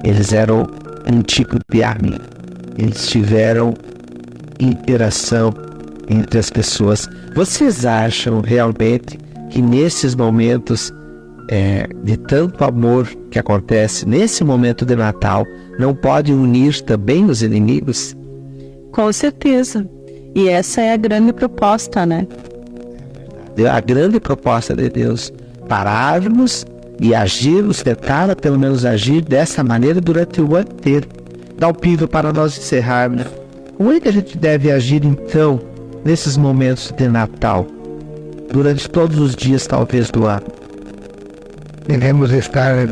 eles eram um tipo de arma. Eles tiveram interação entre as pessoas. Vocês acham realmente que nesses momentos de tanto amor que acontece nesse momento de Natal, não pode unir também os inimigos? Com certeza. E essa é a grande proposta, né? A grande proposta de Deus, pararmos e agirmos, tentar pelo menos agir dessa maneira durante o ano inteiro. Dá um pino para nós encerrarmos. Como é que a gente deve agir então nesses momentos de Natal, durante todos os dias talvez do ano? Devemos estar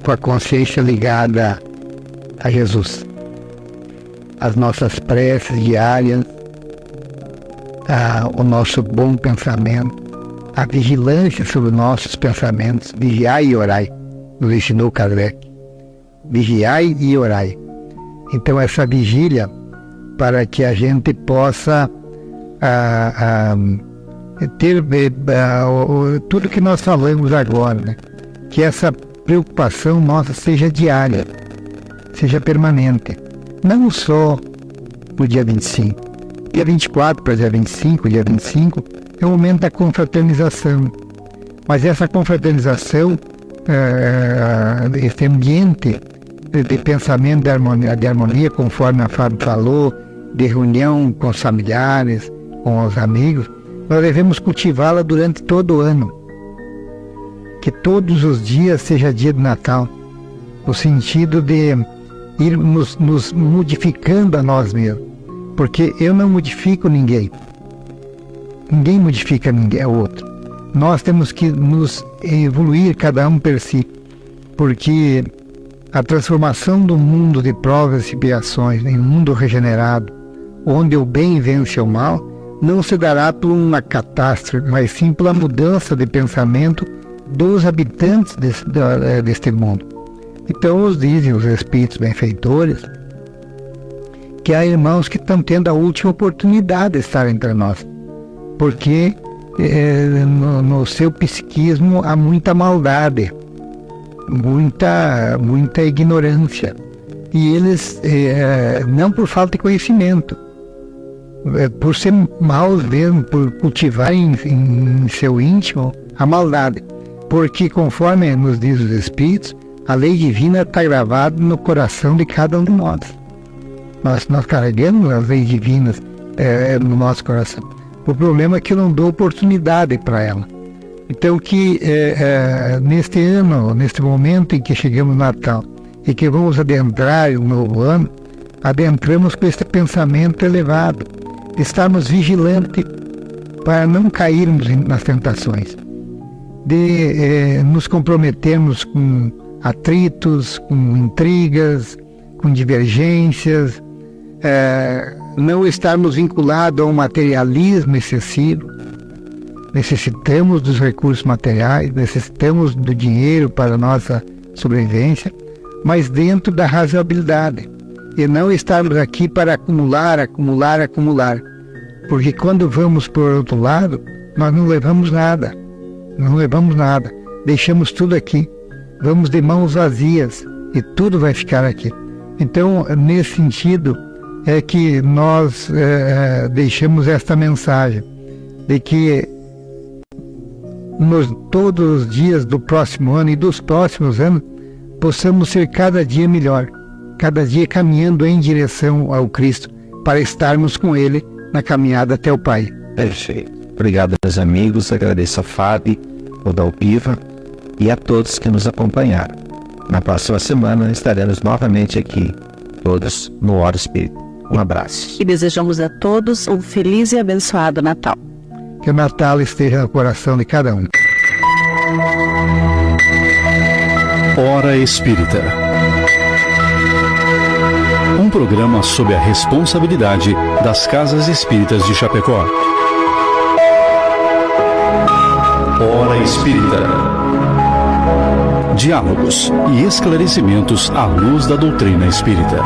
com a consciência ligada a Jesus. As nossas preces diárias, o nosso bom pensamento, a vigilância sobre os nossos pensamentos, vigiai e orai, nos ensinou Kardec. Vigiai e orai. Então essa vigília, para que a gente possa ter tudo que nós falamos agora, né? Que essa preocupação nossa seja diária, seja permanente, não só no dia 25. Dia 24 para dia 25, dia 25 é o momento da confraternização, mas essa confraternização, esse ambiente de pensamento de harmonia, conforme a Fábio falou, de reunião com os familiares, com os amigos, nós devemos cultivá-la durante todo o ano. Que todos os dias seja dia de Natal, no sentido de ir nos modificando a nós mesmos. Porque eu não modifico ninguém. Ninguém modifica ninguém, o outro. Nós temos que nos evoluir, cada um per si. Porque a transformação do mundo de provas e expiações em um mundo regenerado, onde o bem vence o mal, não se dará por uma catástrofe, mas sim pela mudança de pensamento dos habitantes deste mundo. Então dizem os espíritos benfeitores que há irmãos que estão tendo a última oportunidade de estar entre nós, porque no seu psiquismo há muita maldade, muita ignorância, e eles, não por falta de conhecimento, por ser maus mesmo, por cultivar em seu íntimo a maldade, porque conforme nos diz os Espíritos, a lei divina está gravada no coração de cada um de nós. Nós carregamos as leis divinas no nosso coração. O problema é que eu não dou oportunidade para ela. Então que neste ano, neste momento em que chegamos no Natal e que vamos adentrar um novo ano, adentramos com esse pensamento elevado, estarmos vigilantes para não cairmos nas tentações, de nos comprometermos com atritos, com intrigas, com divergências, não estarmos vinculados a um materialismo excessivo. Necessitamos dos recursos materiais, necessitamos do dinheiro para a nossa sobrevivência, mas dentro da razoabilidade, e não estarmos aqui para acumular, porque quando vamos por outro lado, nós não levamos nada, deixamos tudo aqui, vamos de mãos vazias e tudo vai ficar aqui. Então, nesse sentido, é que nós deixamos esta mensagem de que todos os dias do próximo ano e dos próximos anos possamos ser cada dia melhor, cada dia caminhando em direção ao Cristo, para estarmos com Ele na caminhada até o Pai. Perfeito. Obrigado, meus amigos. Agradeço a Fábio, o Dalpiva e a todos que nos acompanharam. Na próxima semana estaremos novamente aqui, todos no Hora Espírita. Um abraço. E desejamos a todos um feliz e abençoado Natal. Que o Natal esteja no coração de cada um. Hora Espírita. Um programa sob a responsabilidade das Casas Espíritas de Chapecó. Hora Espírita. Diálogos e esclarecimentos à luz da doutrina espírita.